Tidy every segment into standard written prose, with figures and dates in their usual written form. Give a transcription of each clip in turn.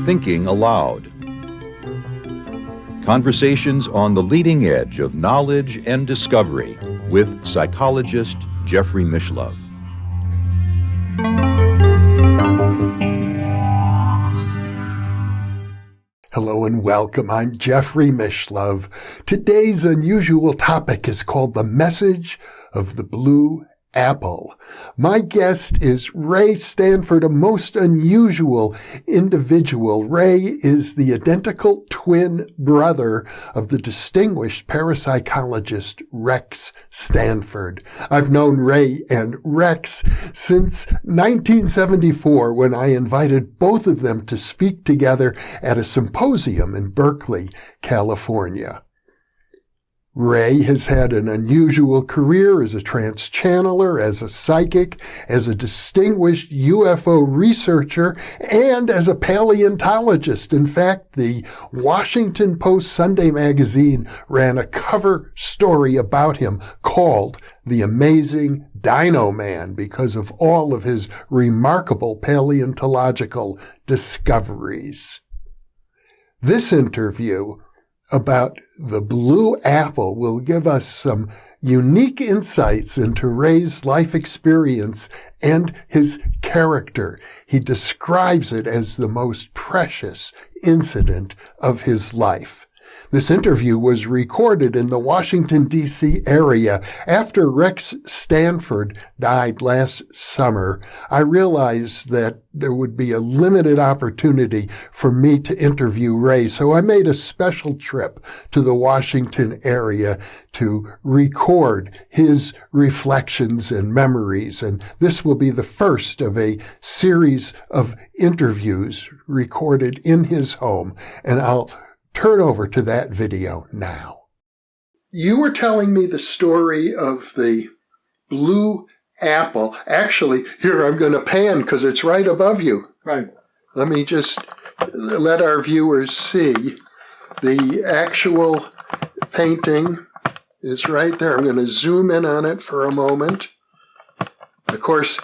Thinking Aloud. Conversations on the leading edge of knowledge and discovery with psychologist Jeffrey Mishlove. Hello and welcome. I'm Jeffrey Mishlove. Today's unusual topic is called The Message of the Blue Apple. My guest is Rex Stanford, a most unusual individual. Ray is the identical twin brother of the distinguished parapsychologist Rex Stanford. I've known Ray and Rex since 1974 when I invited both of them to speak together at a symposium in Berkeley, California. Ray has had an unusual career as a trance channeler, as a psychic, as a distinguished UFO researcher, and as a paleontologist. In fact, the Washington Post Sunday magazine ran a cover story about him called The Amazing Dino Man because of all of his remarkable paleontological discoveries. This interview about the blue apple will give us some unique insights into Ray's life experience and his character. He describes it as the most precious incident of his life. This interview was recorded in the Washington, D.C. area after Rex Stanford died last summer. I realized that there would be a limited opportunity for me to interview Ray, so I made a special trip to the Washington area to record his reflections and memories, and this will be the first of a series of interviews recorded in his home, and I'll turn over to that video now. You were telling me the story of the blue apple. Actually, here I'm going to pan because it's right above you. Right. Let me just let our viewers see. The actual painting is right there. I'm going to zoom in on it for a moment. Of course,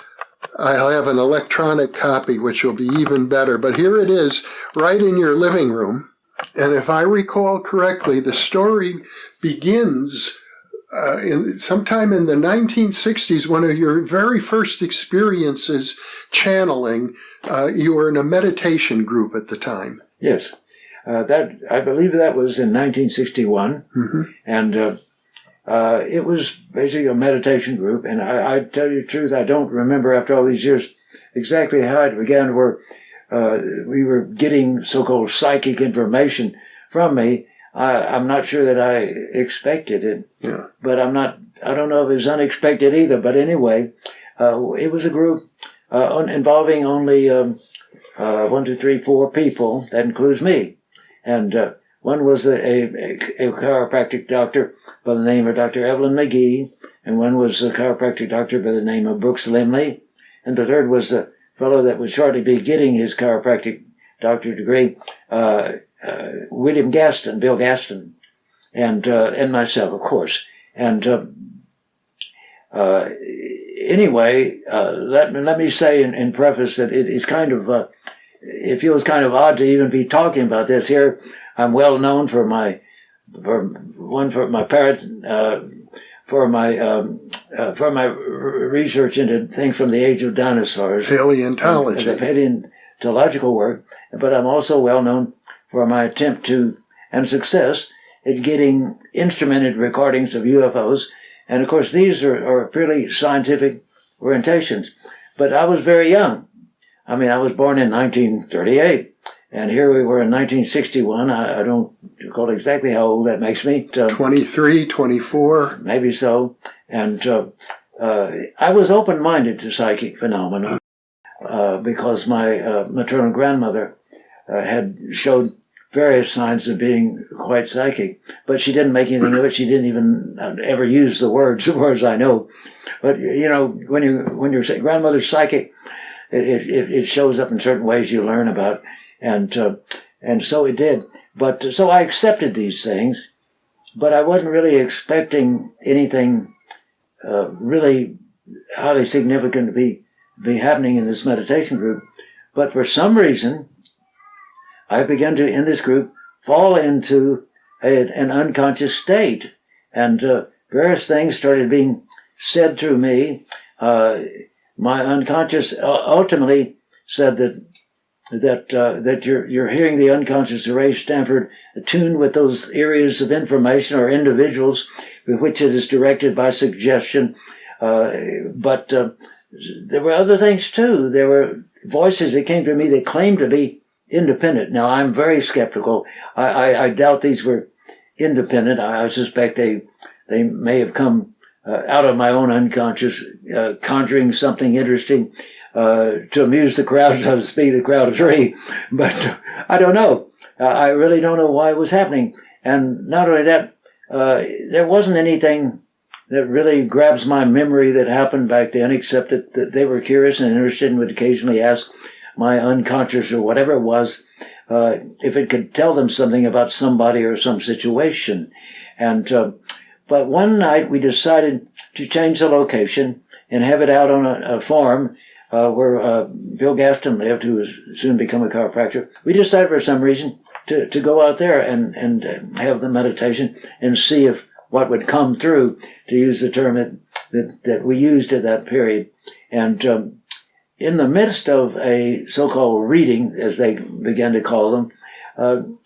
I'll have an electronic copy, which will be even better. But here it is, right in your living room. And if I recall correctly, the story begins sometime in the 1960s, one of your very first experiences channeling. You were in a meditation group at the time. Yes. I believe that was in 1961. Mm-hmm. And it was basically a meditation group. And I tell you the truth, I don't remember after all these years exactly how it began, where we were getting so-called psychic information from me. I'm not sure that I expected it, yeah. But I don't know if it was unexpected either. But anyway, it was a group involving only 1, 2, 3, 4 people. That includes me. And one was a chiropractic doctor by the name of Dr. Evelyn McGee, and one was a chiropractic doctor by the name of Brooks Limley, and the third was the fellow that would shortly be getting his chiropractic doctorate degree, Bill Gaston, and myself, of course. And anyway, let me say in preface that it's kind of, it feels kind of odd to even be talking about this here. I'm well known for my research into things from the age of dinosaurs. Paleontology. The paleontological work. But I'm also well known for my attempt to, and success, at getting instrumented recordings of UFOs. And of course, these are purely scientific orientations. But I was very young. I mean, I was born in 1938. And here we were in 1961. I don't recall exactly how old that makes me. 23, 24. Maybe so. And I was open-minded to psychic phenomena because my maternal grandmother had showed various signs of being quite psychic. But she didn't make anything of it. She didn't even ever use the words, as far as I know. But, you know, when your grandmother's psychic, it shows up in certain ways you learn about. And so it did. But so I accepted these things, but I wasn't really expecting anything really highly significant to be happening in this meditation group. But for some reason, I began to, in this group, fall into an unconscious state. And various things started being said through me. My unconscious ultimately said that you're hearing the unconscious of Rex Stanford attuned with those areas of information or individuals with which it is directed by suggestion. But there were other things too. There were voices that came to me that claimed to be independent. Now, I'm very skeptical. I doubt these were independent. I suspect they may have come out of my own unconscious, conjuring something interesting to amuse the crowd, so to speak, the crowd of three. But I don't know. I really don't know why it was happening. And not only that, there wasn't anything that really grabs my memory that happened back then, except that they were curious and interested and would occasionally ask my unconscious or whatever it was if it could tell them something about somebody or some situation. And but one night we decided to change the location and have it out on a farm where Bill Gaston lived, who was soon become a chiropractor. We decided for some reason to go out there and have the meditation and see if what would come through, to use the term that we used at that period. And in the midst of a so-called reading, as they began to call them,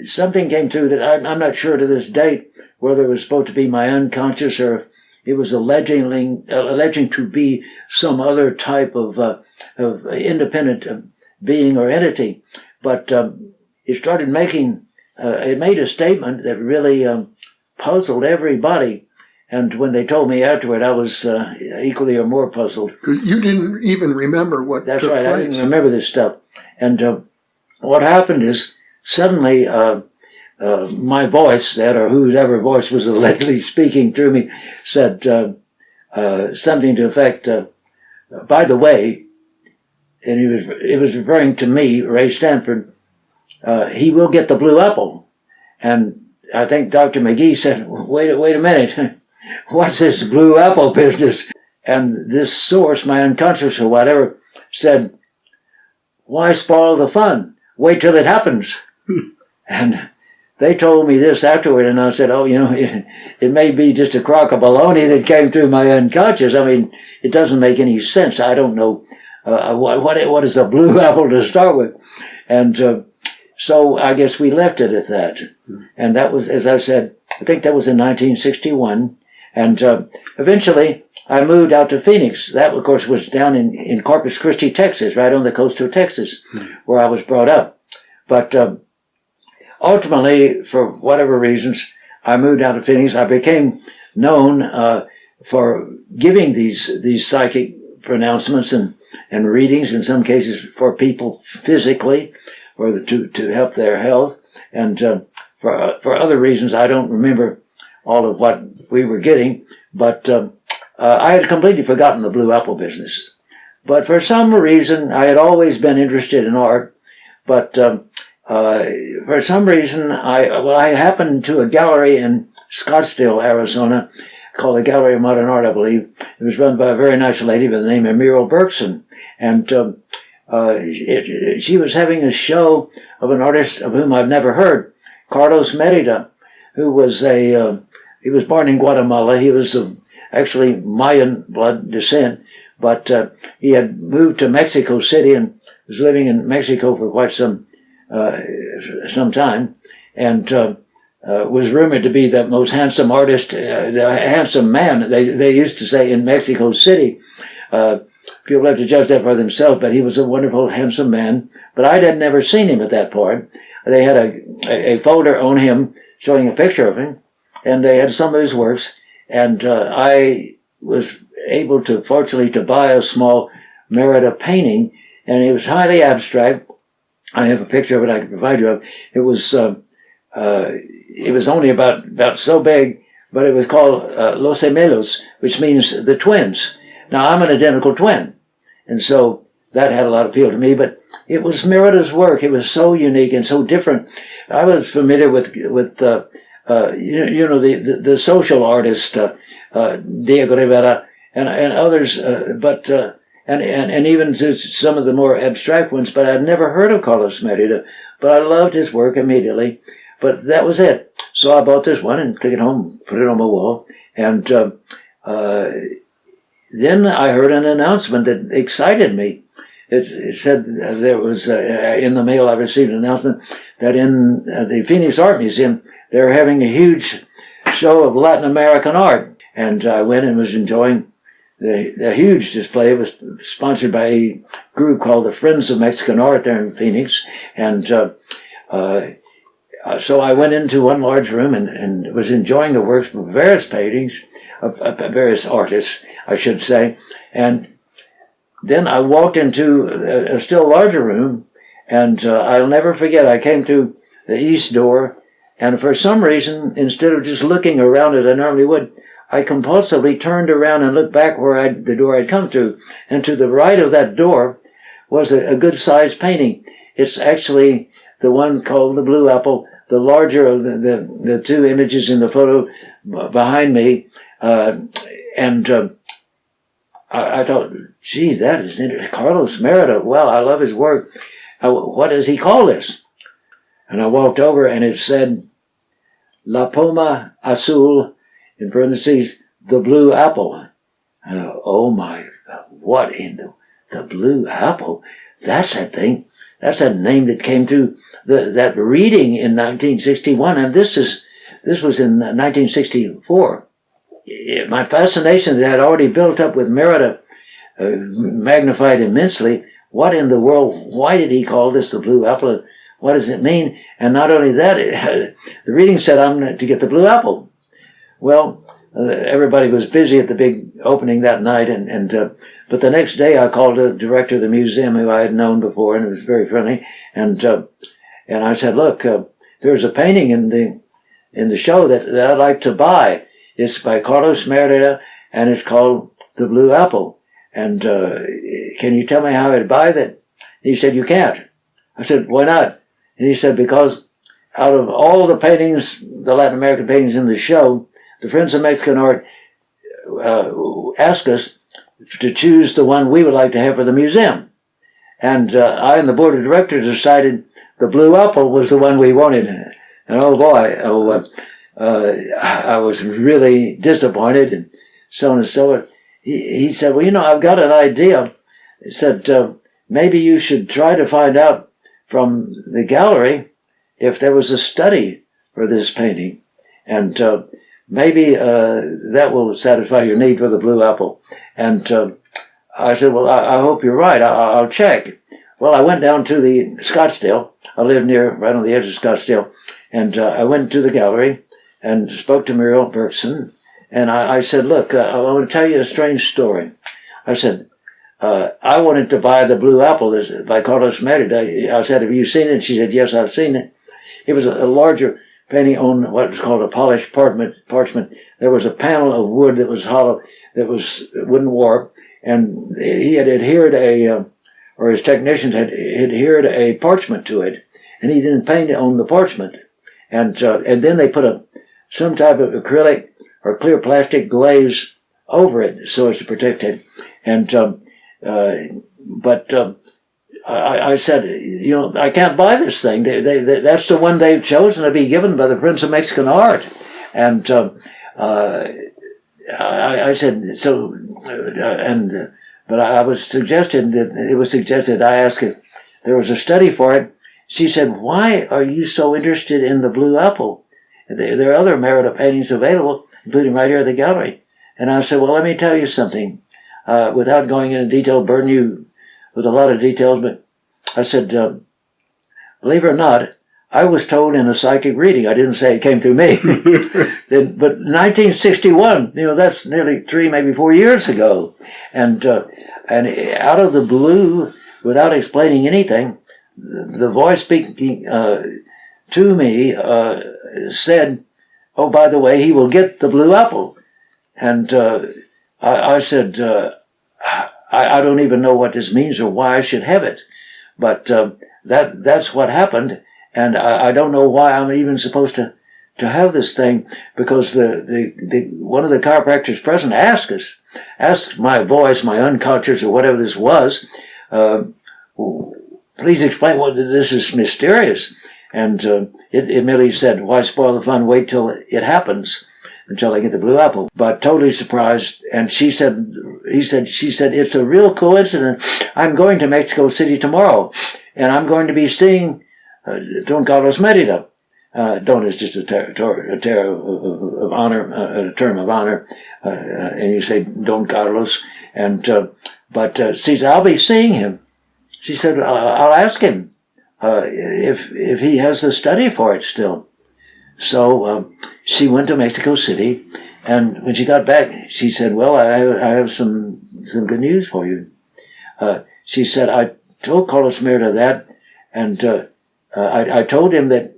something came through that I'm not sure to this date whether it was supposed to be my unconscious or it was alleging to be some other type of independent being or entity. But it started it made a statement that really puzzled everybody. And when they told me afterward, I was equally or more puzzled. Because you didn't even remember what That's took right. place. I didn't remember this stuff. And what happened is suddenly my voice, that or whoever voice was allegedly speaking through me, said something to the effect, by the way, and it was referring to me, Rex Stanford, he will get the blue apple. And I think Dr. McGee said, wait a minute, what's this blue apple business? And this source, my unconscious or whatever, said, why spoil the fun? Wait till it happens. And they told me this afterward, and I said, it may be just a crock of baloney that came through my unconscious. I mean, it doesn't make any sense. I don't know what is a blue apple to start with. And so I guess we left it at that. And that was, as I said, I think that was in 1961. And eventually I moved out to Phoenix. That, of course, was down in Corpus Christi, Texas, right on the coast of Texas, where I was brought up. But ultimately, for whatever reasons, I moved out of Phoenix. I became known for giving these psychic pronouncements and readings, in some cases for people physically, or to help their health. And for other reasons, I don't remember all of what we were getting, but I had completely forgotten the blue apple business. But for some reason, I had always been interested in art, but for some reason, I happened to a gallery in Scottsdale, Arizona, called the Gallery of Modern Art, I believe. It was run by a very nice lady by the name of Muriel Bergson. And she was having a show of an artist of whom I've never heard, Carlos Merida, who was he was born in Guatemala. He was actually Mayan blood descent, but he had moved to Mexico City and was living in Mexico for quite some time, and was rumored to be the most handsome artist, the handsome man, they used to say, in Mexico City. People have to judge that for themselves, but he was a wonderful, handsome man. But I had never seen him at that point. They had a folder on him showing a picture of him, and they had some of his works, and I was able to, fortunately, to buy a small Merida painting, and it was highly abstract. I have a picture of it I can provide you of. It was only about so big, but it was called Los Gemelos, which means the twins. Now, I'm an identical twin, and so that had a lot of appeal to me, but it was Merida's work. It was so unique and so different. I was familiar with the social artist, Diego Rivera, and others, and even to some of the more abstract ones. But I'd never heard of Carlos Merida. But I loved his work immediately. But that was it. So I bought this one and took it home, put it on my wall, and then I heard an announcement that excited me. It said there was in the mail I received an announcement that in the Phoenix Art Museum they're having a huge show of Latin American art, and I went and was enjoying the huge display. It was sponsored by a group called the Friends of Mexican Art there in Phoenix, and so I went into one large room and was enjoying the works of various paintings, of various artists, I should say, and then I walked into a still larger room, and I'll never forget, I came to the east door, and for some reason, instead of just looking around as I normally would, I compulsively turned around and looked back where the door I'd come to, and to the right of that door was a good-sized painting. It's actually the one called the Blue Apple, the larger of the two images in the photo behind me, and I thought, gee, that is interesting. Carlos Merida, well, I love his work. What does he call this? And I walked over and it said, La Poma Azul, in parentheses, the Blue Apple. And oh my, what in the Blue Apple? That's that thing. That's that name that came to that reading in 1961. And this was in 1964. My fascination that had already built up with Merida magnified immensely. What in the world, why did he call this the Blue Apple? What does it mean? And not only that, the reading said I'm to get the Blue Apple. Well, everybody was busy at the big opening that night, but the next day I called the director of the museum who I had known before, and it was very friendly, and I said, look, there's a painting in the show that I'd like to buy. It's by Carlos Merida, and it's called The Blue Apple. And can you tell me how I'd buy that? He said, you can't. I said, why not? And he said, because out of all the paintings, the Latin American paintings in the show, the Friends of Mexican Art asked us to choose the one we would like to have for the museum. And I and the board of directors decided the Blue Apple was the one we wanted. And oh boy, I was really disappointed, and so on and so on. He said, well, I've got an idea. He said, maybe you should try to find out from the gallery if there was a study for this painting. And maybe that will satisfy your need for the Blue Apple. And I said, well, I hope you're right. I'll check. Well, I went down to the Scottsdale. I live right on the edge of Scottsdale. And I went to the gallery and spoke to Muriel Bergson, and I said, look, I want to tell you a strange story. I said, I wanted to buy the Blue Apple by Carlos Merida. I said, have you seen it? She said, yes, I've seen it. It was a larger painting on what was called a polished parchment. There was a panel of wood that was hollow, that wouldn't warp, and he had adhered or his technicians had adhered a parchment to it, and he didn't paint it on the parchment. And then they put some type of acrylic or clear plastic glaze over it so as to protect it. And I said, I can't buy this thing. That's the one they've chosen to be given by the Prince of Mexican Art. And I said, but I was suggested that it was suggested. I asked if there was a study for it. She said, why are you so interested in the Blue Apple? There are other Merida paintings available, including right here at the gallery. And I said, well, let me tell you something, without going into detail, burden you with a lot of details, but I said, believe it or not, I was told in a psychic reading, I didn't say it came through me, but 1961, that's nearly 3, maybe 4 years ago. And out of the blue, without explaining anything, the voice speaking to me said, oh, by the way, he will get the Blue Apple. And I said, I don't even know what this means or why I should have it. But that's what happened. And I don't know why I'm even supposed to to have this thing, because the one of the chiropractors present asked my voice, my unconscious or whatever this was, please explain what this is mysterious. And it merely said, why spoil the fun, wait till it happens, until I get the blue apple. But totally surprised. And she said, it's a real coincidence. I'm going to Mexico City tomorrow, and I'm going to be seeing Don Carlos Merida. Don is just a term of honor, and you say Don Carlos. And she said, I'll be seeing him. She said, I'll ask him if he has the study for it still. So she went to Mexico City, and when she got back, she said, well, I have some good news for you. She said, I told Carlos Merida that, and I told him that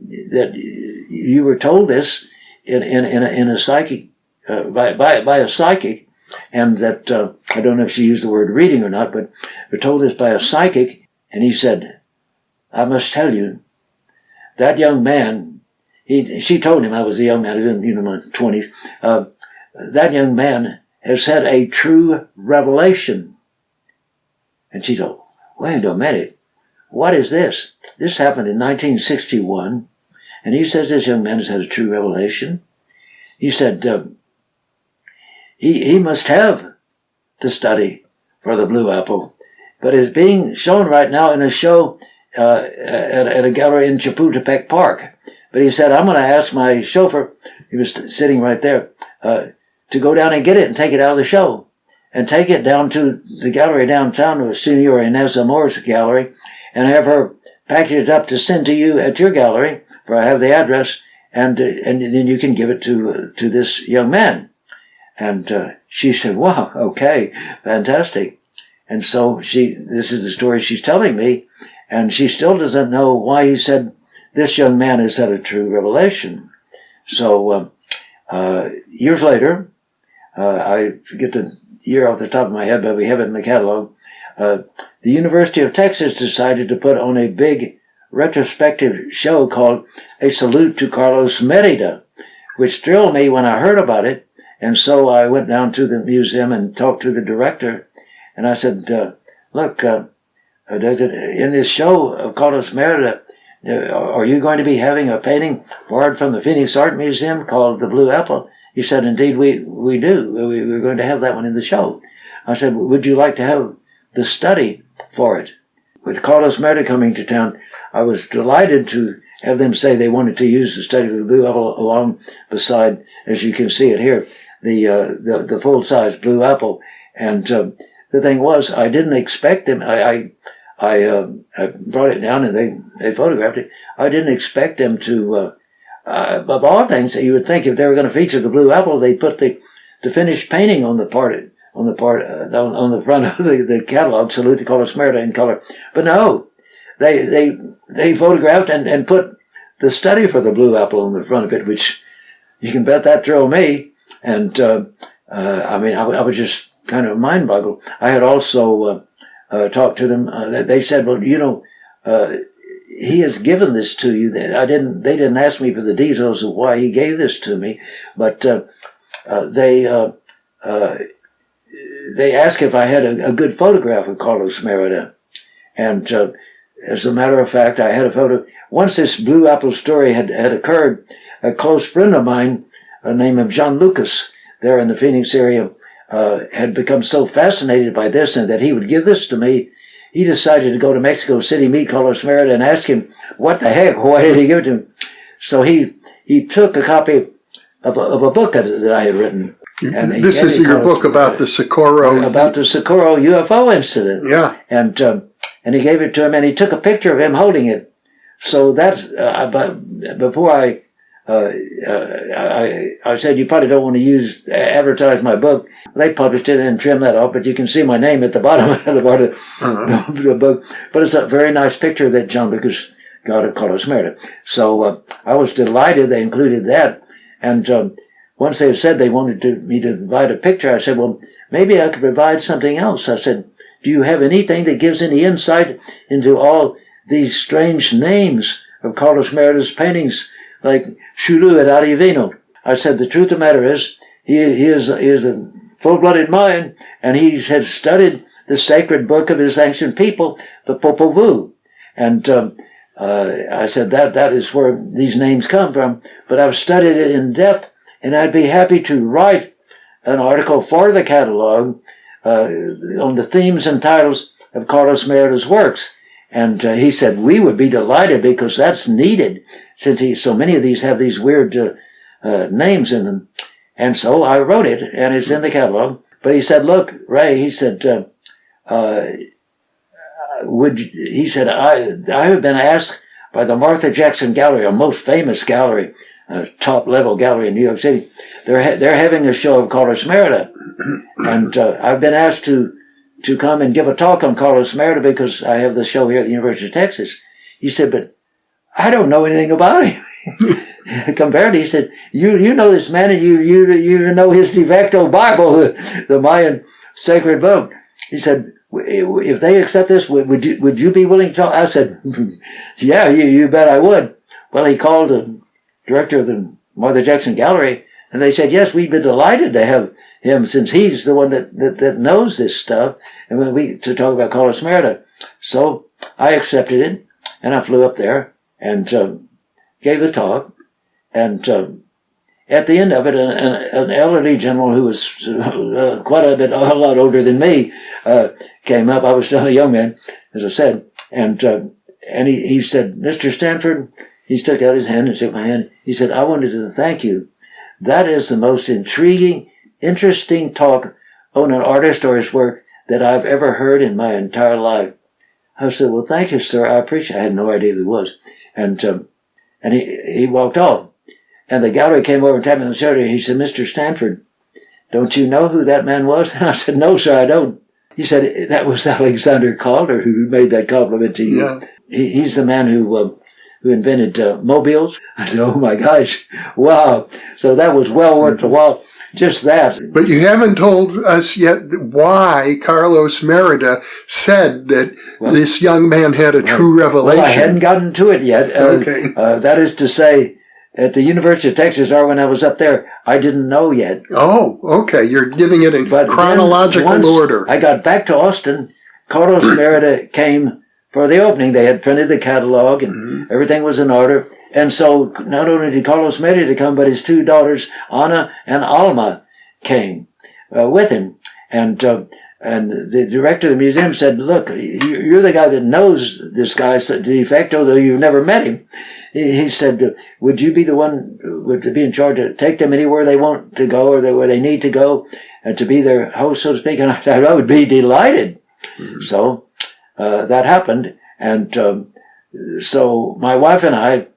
you were told this in a psychic by a psychic, and that I don't know if she used the word reading or not, but we told this by a psychic. And he said, I must tell you, that young man. She told him I was a young man, in my 20s. That young man has had a true revelation. And she thought, wait a minute. What is this? This happened in 1961, and he says this young man has had a true revelation. He said he must have the study for the blue apple, but it's being shown right now in a show at a gallery in Chapultepec Park. But he said, I'm going to ask my chauffeur, he was sitting right there, to go down and get it and take it out of the show, and take it down to the gallery downtown, with Senora Inez Amor's gallery, and have her package it up to send to you at your gallery, where I have the address, and then you can give it to this young man. And she said, wow, okay, fantastic. And so this is the story she's telling me, and she still doesn't know why he said this young man has had a true revelation. So years later, I forget the year off the top of my head, but we have it in the catalog, the University of Texas decided to put on a big retrospective show called A Salute to Carlos Merida, which thrilled me when I heard about it. And so I went down to the museum and talked to the director, and I said, look, does it in this show of Carlos Merida, are you going to be having a painting borrowed from the Phoenix Art Museum called The Blue Apple? He said, indeed, we do. We're going to have that one in the show. I said, would you like to have the study for it? With Carlos Merida coming to town, I was delighted to have them say they wanted to use the study of the blue apple along beside, as you can see it here, the full-size blue apple. And the thing was, I didn't expect them. I brought it down and they photographed it. I didn't expect them to, of all things, you would think if they were going to feature the blue apple, they'd put the finished painting on the front of the catalog, Salute to Carlos Merida in color. But no, they photographed and put the study for the blue apple on the front of it, which you can bet that thrilled me. And I was just kind of mind boggled. I had also talked to them. They said, well, he has given this to you. They didn't ask me for the details of why he gave this to me, but they asked if I had a good photograph of Carlos Merida. And as a matter of fact, I had a photo. Once this blue apple story had occurred, a close friend of mine, named John Lucas, there in the Phoenix area, had become so fascinated by this and that he would give this to me. He decided to go to Mexico City, meet Carlos Merida, and ask him, what the heck, why did he give it to him? So he took a copy of a book that I had written. And this is your book about the Socorro... About the Socorro UFO incident. Yeah. And he gave it to him, and he took a picture of him holding it. So that's... before I said, you probably don't want to advertise my book. They published it and trimmed that off, but you can see my name at the bottom of the book. But it's a very nice picture that John Lucas got of Carlos Merida. So I was delighted they included that. And once they said they wanted me to provide a picture, I said, well, maybe I could provide something else. I said, do you have anything that gives any insight into all these strange names of Carlos Merida's paintings like Shulu et Adivino. I said, the truth of the matter is, he is a full-blooded Mayan, and he had studied the sacred book of his ancient people, the Popol Vuh. And I said, that is where these names come from, but I've studied it in depth, and I'd be happy to write an article for the catalog on the themes and titles of Carlos Merida's works. And he said, we would be delighted because that's needed, since so many of these have these weird names in them. And so I wrote it, and it's in the catalog. But he said, look, Ray, he said, I have been asked by the Martha Jackson Gallery, a most famous gallery, top-level gallery in New York City. They're having a show of Carlos Merida. And I've been asked to come and give a talk on Carlos Merida because I have the show here at the University of Texas. He said, but I don't know anything about him. Compared to, he said, you know this man, and you know his de facto Bible, the Mayan sacred book. He said, if they accept this, would you be willing to talk? I said, yeah, you bet I would. Well, he called the director of the Martha Jackson Gallery, and they said, yes, we'd be delighted to have him, since he's the one that knows this stuff, and to talk about Carlos Merida. So I accepted it, and I flew up there and gave the talk. And at the end of it, an elderly gentleman who was quite a lot older than me came up. I was still a young man, as I said, and he said, Mr. Stanford, he stuck out his hand and shook my hand. He said, I wanted to thank you. That is the most intriguing, interesting talk on an artist or his work that I've ever heard in my entire life. I said, well, thank you, sir. I appreciate it. I had no idea who he was. And he walked off. And the gallery came over and tapped me on the shoulder. He said, Mr. Stanford, don't you know who that man was? And I said, no, sir, I don't. He said, that was Alexander Calder who made that compliment to you. Yeah. He's the man who invented mobiles. I said, oh my gosh, wow. So that was well worth the while. Just that. But you haven't told us yet why Carlos Merida said that this young man had a true revelation. Well, I hadn't gotten to it yet. Okay. That is to say, at the University of Texas, or when I was up there, I didn't know yet. Oh, okay. You're giving it in chronological order. I got back to Austin. Carlos Merida came for the opening. They had printed the catalog, and everything was in order. And so not only did Carlos Merida come, but his two daughters, Ana and Alma, came with him. And the director of the museum said, look, you're the guy that knows this guy de facto, though you've never met him. He said, would you be the one to be in charge to take them anywhere they want to go or where they need to go, and to be their host, so to speak? And I would be delighted. So that happened. And so my wife and I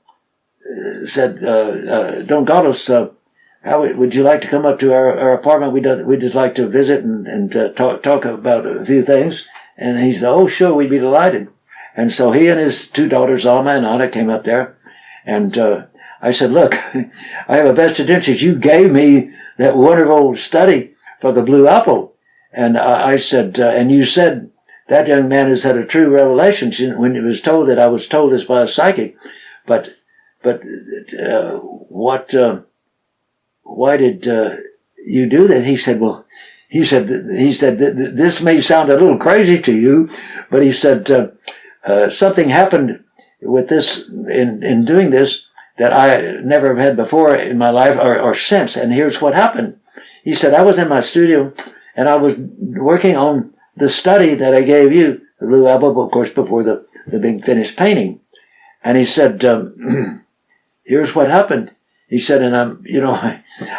said, Don Carlos, how would you like to come up to our apartment? We'd just like to visit and talk about a few things. And he said, oh, sure, we'd be delighted. And so he and his two daughters, Alma and Ana, came up there. And I said, look, I have a vested interest. You gave me that wonderful study for the Blue Apple. And I said, and you said that young man has had a true revelation when he was told that I was told this by a psychic. But why did you do that? He said, well, he said, this may sound a little crazy to you, but he said, something happened with this, in doing this, that I never have had before in my life or since. And here's what happened. He said, I was in my studio and I was working on the study that I gave you, the Blue Apple, of course, before the big finished painting. And he said, here's what happened. He said, and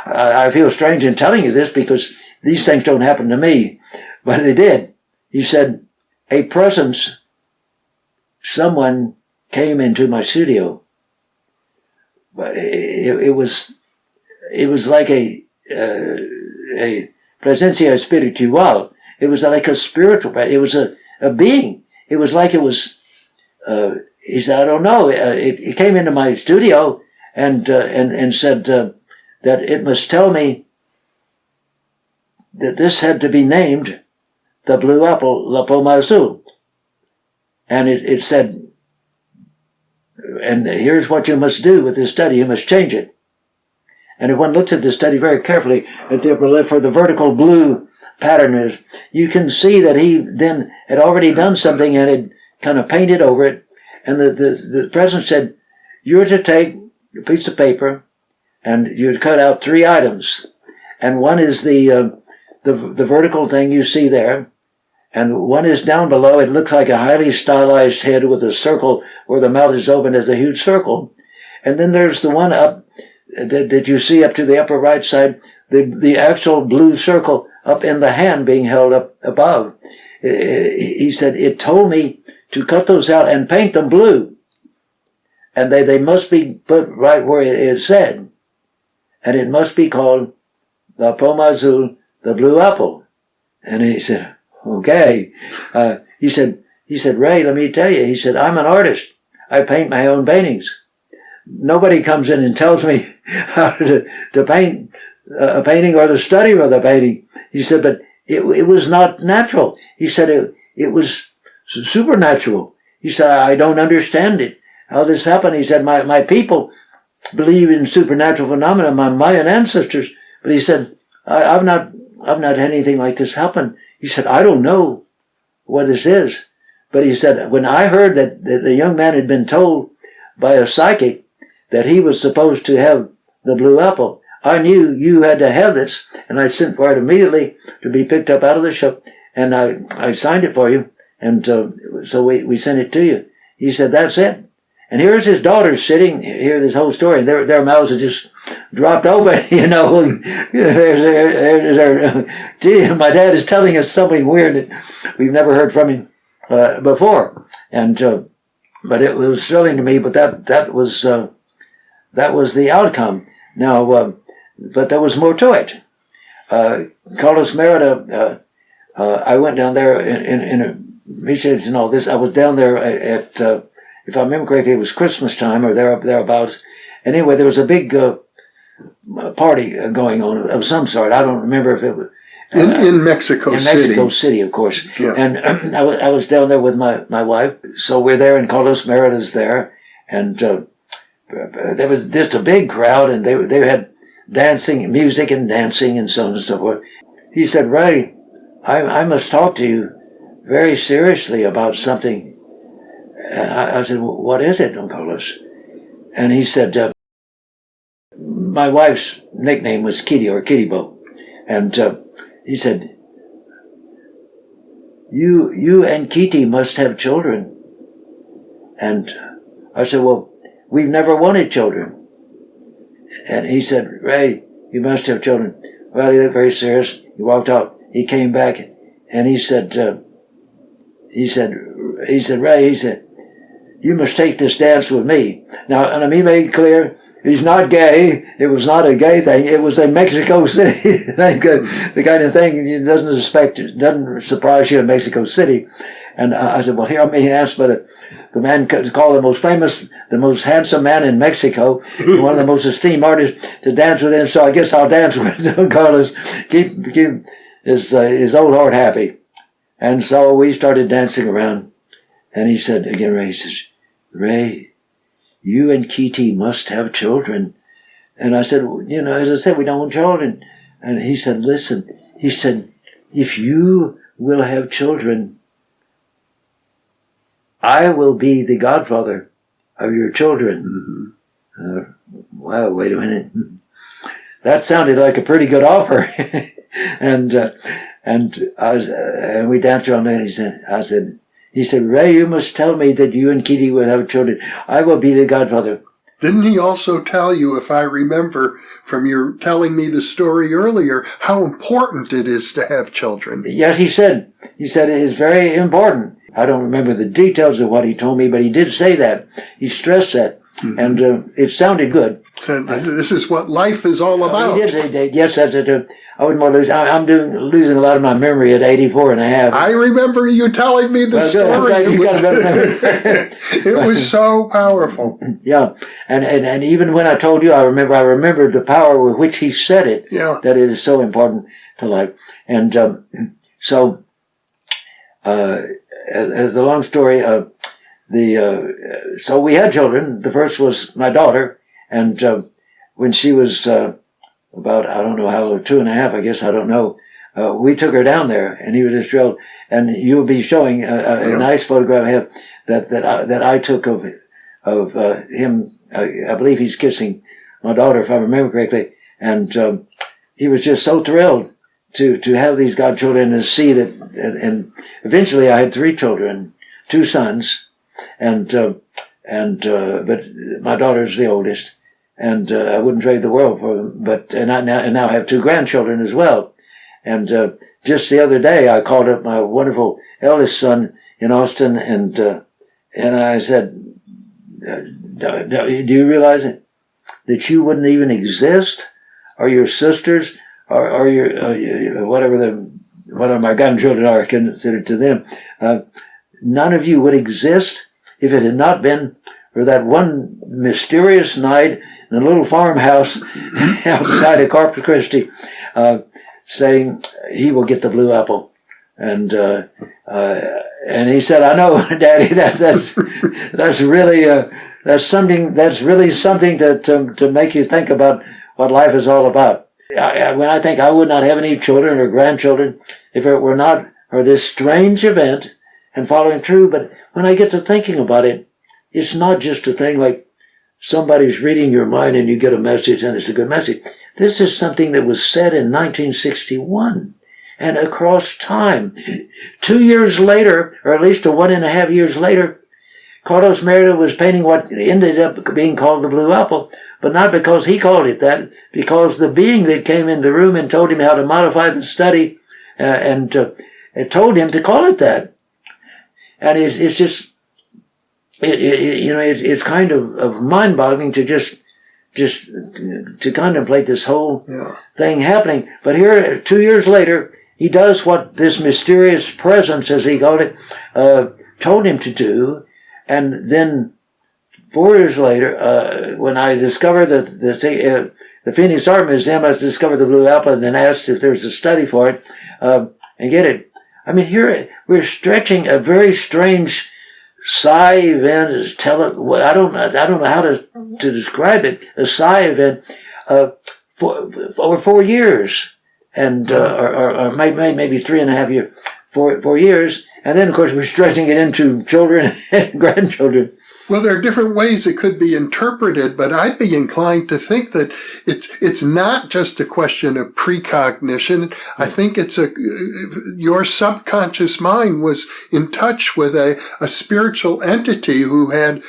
I feel strange in telling you this because these things don't happen to me, but they did. He said, a presence, someone came into my studio. But it was like a presencia espiritual. It was like a spiritual. It was a being. It was like it was. He said, I don't know. It came into my studio and said that it must tell me that this had to be named the Blue Apple, La Poma Azul. And it said, and here's what you must do with this study. You must change it. And if one looks at this study very carefully, at the upper left, where the vertical blue pattern is, you can see that he then had already done something and had kind of painted over it. And the president said, you're to take a piece of paper and you'd cut out 3 items. And one is the vertical thing you see there. And one is down below. It looks like a highly stylized head with a circle where the mouth is open as a huge circle. And then there's the one up that you see up to the upper right side, the actual blue circle up in the hand being held up above. He said, it told me to cut those out and paint them blue. And they must be put right where it said. And it must be called the pomazul, the blue apple. And he said, okay. He said, Ray, let me tell you. He said, I'm an artist. I paint my own paintings. Nobody comes in and tells me how to paint a painting or the study of the painting. He said, but it was not natural. He said, it was supernatural. He said, I don't understand it. How this happened? He said, my people believe in supernatural phenomena, my Mayan ancestors. But he said, I've not had anything like this happen. He said, I don't know what this is. But he said, when I heard that the young man had been told by a psychic that he was supposed to have the blue apple, I knew you had to have this. And I sent for it immediately to be picked up out of the shop. And I signed it for you. And so we sent it to you. He said, that's it. And here's his daughters sitting, hear this whole story, and their mouths are just dropped open, you know. Gee, my dad is telling us something weird that we've never heard from him before. And but it was thrilling to me, but that was the outcome. Now, but there was more to it. Carlos Merida, I went down there in a research and all this. I was down there at if I remember correctly, it was Christmas time or thereabouts. Anyway, there was a big party going on of some sort. I don't remember if it was in Mexico City. In Mexico City, of course. Yeah. And I was down there with my wife. So we're there, and Carlos Merida's there, and there was just a big crowd, and they had dancing, music, and dancing, and so on and so forth. He said, Ray, I must talk to you very seriously about something. And I said, well, what is it, Don Carlos? And he said, my wife's nickname was Kitty or Kitty Bo. And he said, you and Kitty must have children. And I said, well, we've never wanted children. And he said, Ray, you must have children. Well, he looked very serious. He walked out. He came back and he said, Ray, he said, you must take this dance with me. Now, and he made it clear, he's not gay. It was not a gay thing. It was a Mexico City thing. The kind of thing you doesn't surprise you in Mexico City. And I said, well, here I'm being asked by the man called the most famous, the most handsome man in Mexico, one of the most esteemed artists, to dance with him. So I guess I'll dance with Don Carlos, keep his old heart happy. And so we started dancing around. And he said again, Ray, he says, Ray, you and Kitty must have children. And I said, you know, as I said, we don't want children. And he said, listen, he said, if you will have children, I will be the godfather of your children. Mm-hmm. Wow, wait a minute. That sounded like a pretty good offer. and we danced around there. He said, Ray, you must tell me that you and Kitty will have children. I will be the godfather. Didn't he also tell you, if I remember from your telling me the story earlier, how important it is to have children? Yes, he said it is very important. I don't remember the details of what he told me, but he did say that. He stressed that. Mm-hmm. And it sounded good. So this is what life is all about. He did say, yes, that's it. I wouldn't want to lose. I'm losing a lot of my memory at 84 and a half. I remember you telling me the story. It was so powerful. Yeah, and even when I told you, I remembered the power with which he said it. Yeah. That it is so important to life. And so, as the long story, So we had children. The first was my daughter, and when she was about, I don't know how old, 2.5, I guess, I don't know, we took her down there, and he was just thrilled. And you'll be showing a nice photograph I have that I took of him. I believe he's kissing my daughter, if I remember correctly, and he was just so thrilled to have these godchildren and see that. And eventually, I had 3 children, 2 sons, but my daughter's the oldest, and I wouldn't trade the world for them. But I now have 2 grandchildren as well, and just the other day, I called up my wonderful eldest son in Austin, and I said, "Do you realize that you wouldn't even exist, or your sisters, or your whatever my grandchildren are considered to them? None of you would exist if it had not been for that one mysterious night in a little farmhouse outside of Corpus Christi, saying he will get the blue apple." And he said, "I know, Daddy. That's really something to make you think about what life is all about." When I think I would not have any children or grandchildren if it were not for this strange event and following through. But when I get to thinking about it, it's not just a thing like somebody's reading your mind and you get a message and it's a good message. This is something that was said in 1961 and across time. 2 years later, or at least 1.5 years later, Carlos Merida was painting what ended up being called the blue apple, but not because he called it that, because the being that came in the room and told him how to modify the study and told him to call it that. And it's just, it's kind of mind-boggling to just to contemplate this whole thing happening. But here, 2 years later, he does what this mysterious presence, as he called it, told him to do. And then 4 years later, when I discovered that the Phoenix Art Museum, I discovered the blue apple and then asked if there's a study for it, and get it. I mean, here we're stretching a very strange psi event. I don't know how to describe it. A psi event for over 4 years, and or maybe 3.5 years, 4 years, and then of course we're stretching it into children and grandchildren. Well, there are different ways it could be interpreted, but I'd be inclined to think that it's not just a question of precognition. I think it's your subconscious mind was in touch with a spiritual entity who had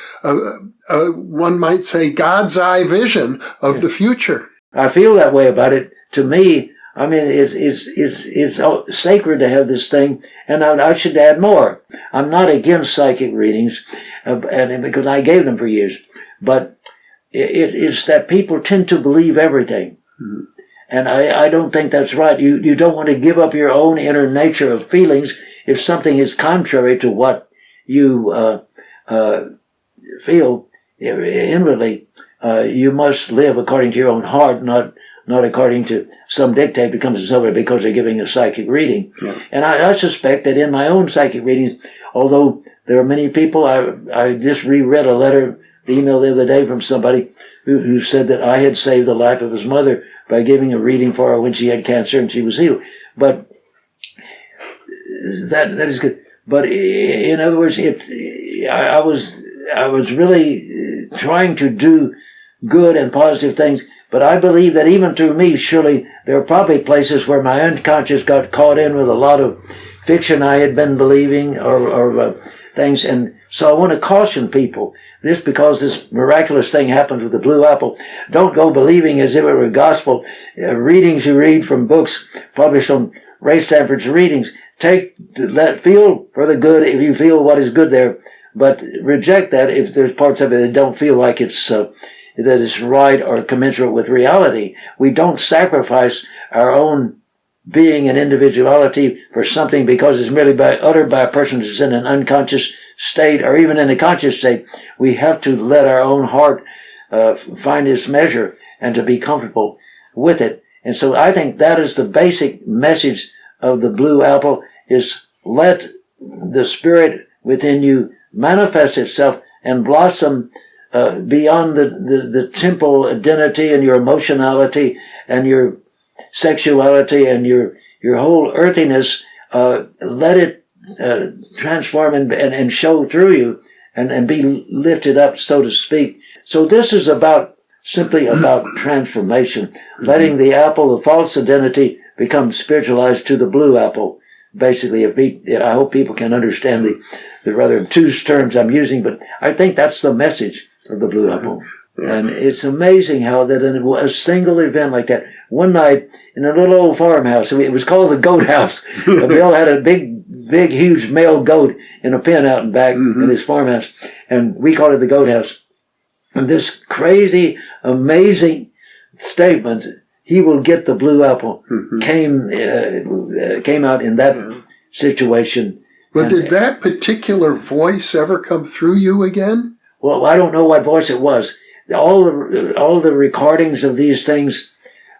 one might say God's eye vision of the future. I feel that way about it. To me, I mean, it's sacred to have this thing, and I should add more. I'm not against psychic readings. And because I gave them for years, but it's that people tend to believe everything, and I don't think that's right. You don't want to give up your own inner nature of feelings if something is contrary to what you feel inwardly. You must live according to your own heart, not according to some dictate that comes to somebody because they're giving a psychic reading. Yeah. And I suspect that in my own psychic readings, although there are many people, I just reread a letter, the email the other day from somebody who said that I had saved the life of his mother by giving a reading for her when she had cancer and she was healed. But that is good. But in other words, I was really trying to do good and positive things. But I believe that even through me, surely there are probably places where my unconscious got caught in with a lot of fiction I had been believing or things. And so I want to caution people, because this miraculous thing happens with the blue apple, don't go believing as if it were gospel readings you read from books published on Rex Stanford's readings. Feel for the good if you feel what is good there, but reject that if there's parts of it that don't feel like it's that is right or commensurate with reality. We don't sacrifice our own being and individuality for something because it's merely uttered by a person who's in an unconscious state or even in a conscious state. We have to let our own heart find its measure and to be comfortable with it. And so I think that is the basic message of the blue apple, is let the spirit within you manifest itself and blossom beyond the temporal identity and your emotionality and your sexuality and your whole earthiness. Let it transform and show through you and be lifted up, so to speak. So this is simply about transformation, letting the apple of false identity become spiritualized to the blue apple. Basically, I hope people can understand the rather obtuse terms I'm using, but I think that's the message of the blue apple. And it's amazing how that in a single event like that, one night in a little old farmhouse, it was called the goat house. Bill had a big, huge male goat in a pen out in back of his farmhouse, and we called it the goat house. And this crazy, amazing statement, he will get the blue apple, came out in that situation. But did that particular voice ever come through you again? Well, I don't know what voice it was. All the recordings of these things,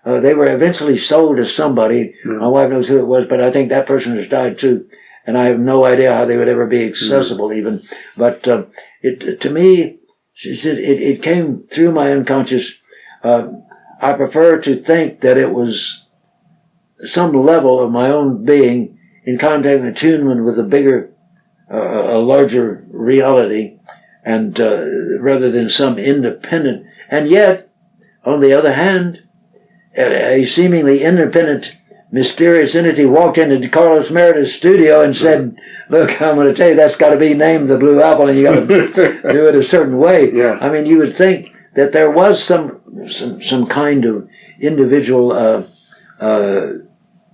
they were eventually sold to somebody. My wife knows who it was, but I think that person has died too. And I have no idea how they would ever be accessible even. But to me, it came through my unconscious. I prefer to think that it was some level of my own being in contact and attunement with a bigger, a larger reality, and rather than some independent. And yet, on the other hand, a seemingly independent, mysterious entity walked into Carlos Merida's studio and said, "Look, I'm going to tell you that's got to be named the Blue Apple, and you got to do it a certain way." Yeah. I mean, you would think that there was some kind of individual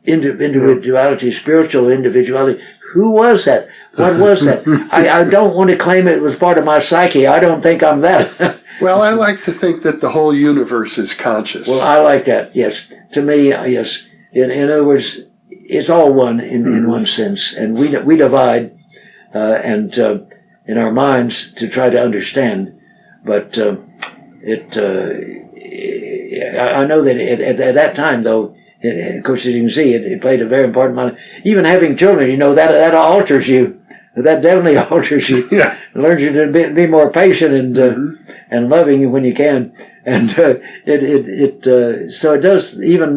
individuality, spiritual individuality. Who was that? What was that? I don't want to claim it was part of my psyche. I don't think I'm that. Well, I like to think that the whole universe is conscious. Well, I like that, yes. To me, yes. In other words, it's all one in one sense. And we divide and in our minds to try to understand. But I know that at that time, though, of course, as you can see, it played a very important part. Even having children, that alters you. That definitely alters you. Yeah. It learns you to be more patient and loving when you can. And so it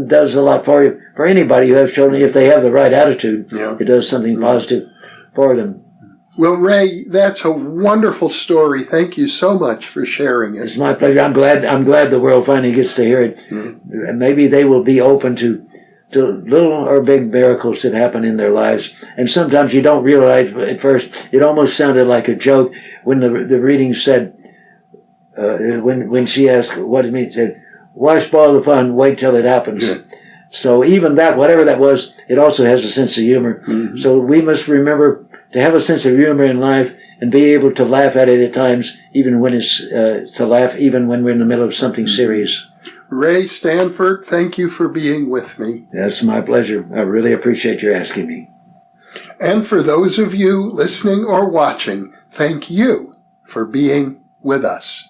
does a lot for you, for anybody who has children, if they have the right attitude. Yeah. It does something positive for them. Well, Ray, that's a wonderful story. Thank you so much for sharing it. It's my pleasure. I'm glad the world finally gets to hear it. Mm-hmm. Maybe they will be open to little or big miracles that happen in their lives. And sometimes you don't realize at first. It almost sounded like a joke when the reading said, when she asked what it means, said, "Why spoil the fun? Wait till it happens." Yeah. So even that, whatever that was, it also has a sense of humor. Mm-hmm. So we must remember to have a sense of humor in life and be able to laugh at it at times, even when even when we're in the middle of something serious. Ray Stanford, thank you for being with me. That's my pleasure. I really appreciate your asking me. And for those of you listening or watching, thank you for being with us.